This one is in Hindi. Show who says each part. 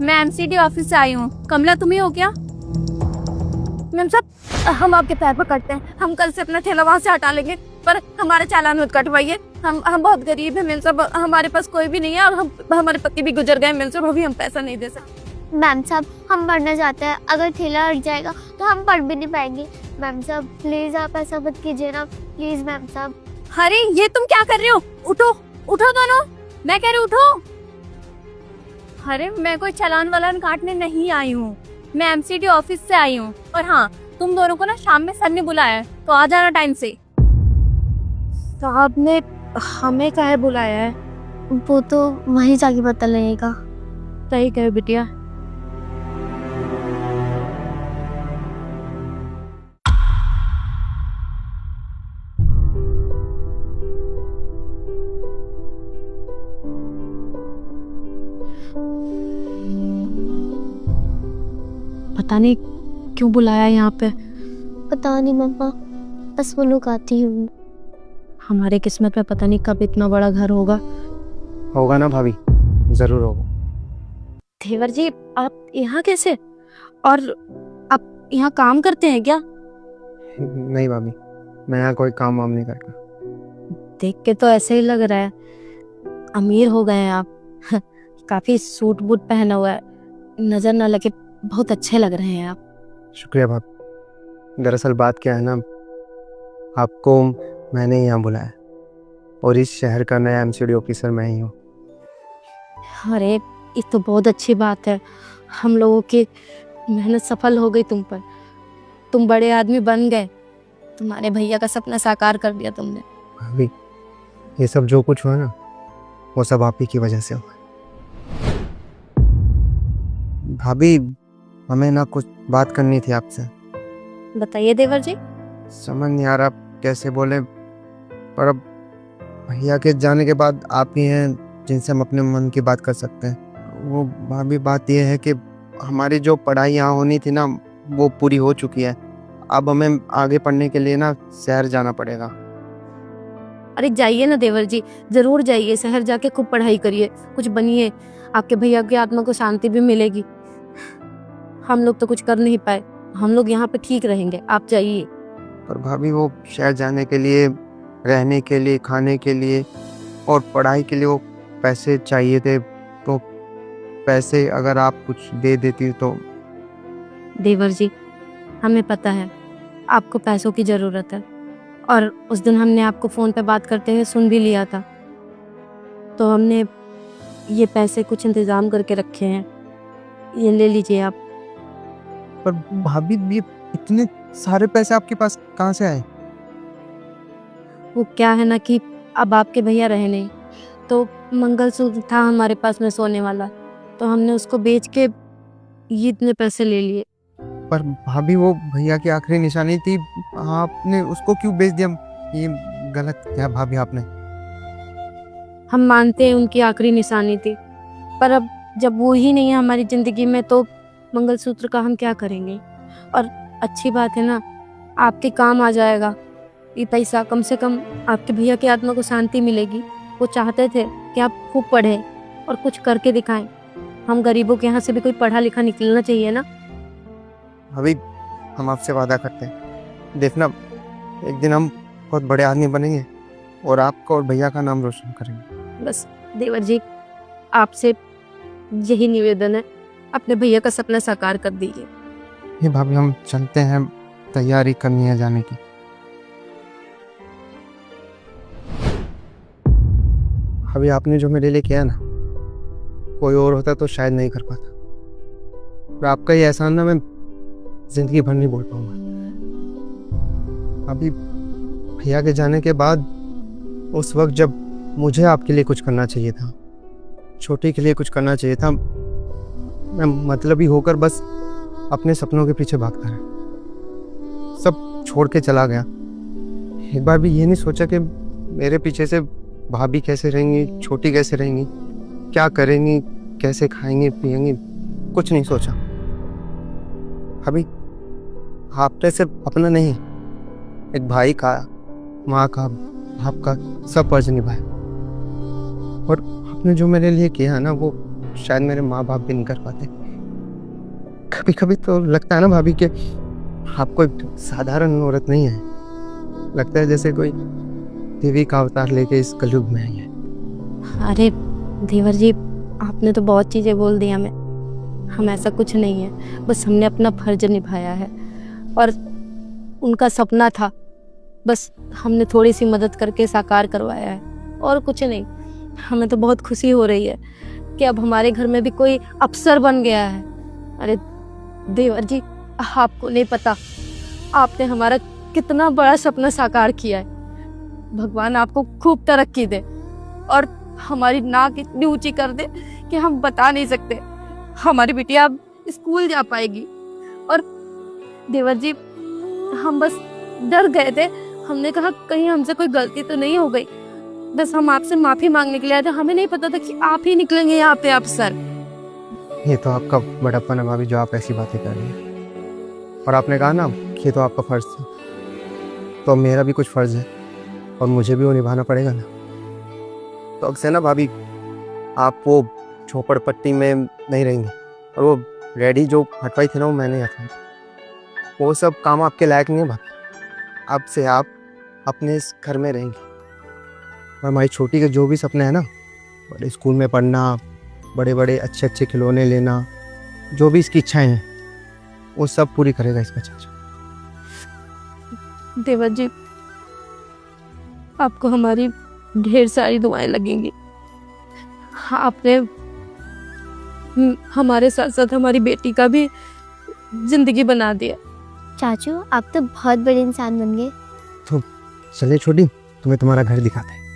Speaker 1: मैं एमसीडी ऑफिस से आई हूँ। कमला तुम ही हो क्या? मैम साहब, हम आपके पैर पकड़ते हैं। हम कल से अपना ठेला वहाँ से हटा लेंगे, पर हमारा चालान मत कटवाइए। हम बहुत गरीब हैं मैम साहब, हमारे पास कोई भी नहीं है, और हमारे पति भी गुजर गए मैम साहब, वो भी हम पैसा नहीं दे सकते।
Speaker 2: मैम साहब, हम पढ़ना चाहते हैं, अगर ठेला हट जाएगा तो हम पढ़ भी नहीं पाएंगे। मैम साहब प्लीज आप ऐसा मत कीजिए ना, प्लीज मैम साहब।
Speaker 1: अरे ये तुम क्या कर रहे हो? उठो उठो दोनों, मैं कह रही हूँ उठो। अरे मैं कोई चालान वालान काटने नहीं आई हूँ, मैं एमसीडी ऑफिस से आई हूँ। और हाँ, तुम दोनों को ना शाम में सर ने बुलाया है, तो आ जाना टाइम से।
Speaker 3: साहब ने हमें काहे बुलाया है?
Speaker 2: वो तो वहीं जाके पता लगेगा।
Speaker 3: सही कहे बिटिया। पता नहीं क्यों बुलाया यहाँ पे।
Speaker 2: पता नहीं मम्मा, बस वो लोग आती हूँ।
Speaker 3: हमारे किस्मत में पता नहीं कब इतना बड़ा घर होगा
Speaker 4: ना भाभी, जरूर होगा।
Speaker 3: देवर जी आप यहाँ कैसे? और आप यहाँ काम करते हैं क्या?
Speaker 4: नहीं भाभी, मैं यहाँ कोई काम वाम नहीं करता।
Speaker 3: देख के तो ऐसे ही लग रहा है, अमीर हो गए हैं आप। काफी सूट बूट पहना हुआ है, नजर ना लगे, बहुत अच्छे लग रहे हैं आप।
Speaker 4: शुक्रिया भाभी। दरअसल बात क्या है ना, आपको मैंने यहाँ बुलाया, और इस शहर का नया एमसीडी ऑफिसर मैं ही हूँ।
Speaker 3: अरे ये तो बहुत अच्छी बात है, हम लोगों की मेहनत सफल हो गई तुम पर। तुम बड़े आदमी बन गए, तुम्हारे भैया का सपना साकार कर दिया तुमने।
Speaker 4: भाभी ये सब जो कुछ हुआ ना, वो सब आप ही की वजह से हुआ। भाभी हमें ना कुछ बात करनी थी आपसे।
Speaker 3: बताइए देवर जी।
Speaker 4: समझ नहीं आ रहा कैसे बोले, पर अब भैया के जाने के बाद आप ही हैं जिनसे हम अपने मन की बात कर सकते हैं। वो भाभी बात यह है कि हमारी जो पढ़ाई यहाँ होनी थी ना, वो पूरी हो चुकी है। अब हमें आगे पढ़ने के लिए ना शहर जाना पड़ेगा।
Speaker 3: अरे जाइए ना देवर जी, जरूर जाइए, शहर जाके खूब पढ़ाई करिए, कुछ बनिए, आपके भैया की आत्मा को शांति भी मिलेगी। हम लोग तो कुछ कर नहीं पाए, हम लोग यहाँ पे ठीक रहेंगे, आप जाइए।
Speaker 4: पर भाभी वो शहर जाने के लिए, रहने के लिए, खाने के लिए और पढ़ाई के लिए वो पैसे चाहिए थे, तो पैसे अगर आप कुछ दे देती तो।
Speaker 3: देवर जी हमें पता है आपको पैसों की ज़रूरत है, और उस दिन हमने आपको फ़ोन पे बात करते हुए सुन भी लिया था, तो हमने ये पैसे कुछ इंतज़ाम करके रखे हैं, ये ले लीजिए आप।
Speaker 4: पर भाभी ये इतने सारे पैसे आपके पास कहाँ से आए?
Speaker 3: वो क्या है ना कि अब आपके भैया रहे नहीं, तो मंगलसूत्र था हमारे पास में सोने वाला, तो हमने उसको बेच के ये इतने पैसे ले लिए।
Speaker 4: पर भाभी वो भैया की आखिरी निशानी थी, आपने उसको क्यों बेच दिया? ये गलत किया भाभी आपने।
Speaker 3: हम मानते हैं उनकी आखिरी निशानी थी, पर अब जब वो ही नहीं है हमारी ज़िंदगी में, तो मंगलसूत्र का हम क्या करेंगे? और अच्छी बात है ना, आपके काम आ जाएगा ये पैसा, कम से कम आपके भैया की आत्मा को शांति मिलेगी। वो चाहते थे कि आप खूब पढ़ें और कुछ करके दिखाएं। हम गरीबों के यहाँ से भी कोई पढ़ा लिखा निकलना चाहिए ना।
Speaker 4: अभी हम आपसे वादा करते हैं, देखना एक दिन हम बहुत बड़े आदमी बनेंगे और आपको और भैया का नाम रोशन करेंगे।
Speaker 3: बस देवर जी आपसे यही निवेदन है, अपने भैया का सपना साकार कर दीजिए।
Speaker 4: ये भाभी हम चलते हैं, तैयारी करनी है जाने की। अभी आपने जो मेरे लिए किया ना, कोई और होता तो शायद नहीं कर पाता, और आपका ये एहसान ना मैं जिंदगी भर नहीं बोल पाऊंगा। अभी भैया के जाने के बाद, उस वक्त जब मुझे आपके लिए कुछ करना चाहिए था, छोटी के लिए कुछ करना चाहिए था, मैं मतलबी होकर बस अपने सपनों के पीछे भागता रहा, सब छोड़ के चला गया। एक बार भी ये नहीं सोचा कि मेरे पीछे से भाभी कैसे रहेंगी, छोटी कैसे रहेंगी, क्या करेंगी, कैसे खाएंगी पिएंगी, कुछ नहीं सोचा। अभी आपने सिर्फ अपना नहीं, एक भाई का, माँ का, बाप का सब फर्ज निभाया, और आपने जो मेरे लिए किया ना, वो शायद मेरे माँ बाप भी नहीं कर पाते। कभी कभी तो लगता है ना भाभी कि आप कोई साधारण औरत नहीं है, लगता है जैसे कोई देवी का अवतार लेके इस कलयुग में आई है।
Speaker 3: अरे देवर जी, आपने तो बहुत चीज़ें बोल दी हमें। हम ऐसा कुछ नहीं है, बस हमने अपना फर्ज निभाया है और उनका सपना था, बस हमने थोड़ी सी मदद करके साकार करवाया है और कुछ नहीं। हमें तो बहुत खुशी हो रही है कि अब हमारे घर में भी कोई अफसर बन गया है। अरे देवर जी, आपको नहीं पता आपने हमारा कितना बड़ा सपना साकार किया है। भगवान आपको खूब तरक्की दे और हमारी नाक इतनी ऊंची कर दे कि हम बता नहीं सकते। हमारी बिटिया अब स्कूल जा पाएगी। और देवर जी, हम बस डर गए थे, हमने कहा कहीं हमसे कोई गलती तो नहीं हो गई, बस हम आपसे माफी मांगने के लिए आए थे। हमें नहीं पता था कि आप ही निकलेंगे यहाँ पे अफसर।
Speaker 4: ये तो आपका बड़प्पन है भाभी, जो आप ऐसी बातें कर रही हैं। और आपने कहा ना कि ये तो आपका फर्ज था, तो मेरा भी कुछ फर्ज है और मुझे भी वो निभाना पड़ेगा ना। तो अब से ना भाभी, आप वो झोपड़पट्टी में नहीं रहेंगे और वो रेडी जो हटवाई थी ना, वो मैंने हटवाई। वो सब काम आपके लायक नहीं है भाभी। अब से आप अपने इस घर में रहेंगे और हमारी छोटी के जो भी सपने हैं ना, बड़े स्कूल में पढ़ना, बड़े बड़े अच्छे अच्छे खिलौने लेना, जो भी इसकी इच्छाएं हैं, वो सब पूरी करेगा इसका चाचा।
Speaker 3: देवर जी, आपको हमारी ढेर सारी दुआएं लगेंगी। आपने हमारे साथ साथ हमारी बेटी का भी जिंदगी बना दिया।
Speaker 2: चाचू, आप तो बहुत बड़े इंसान बन गए।
Speaker 4: तो चलिए छोटी, तुम्हें तुम्हारा घर दिखाते हैं।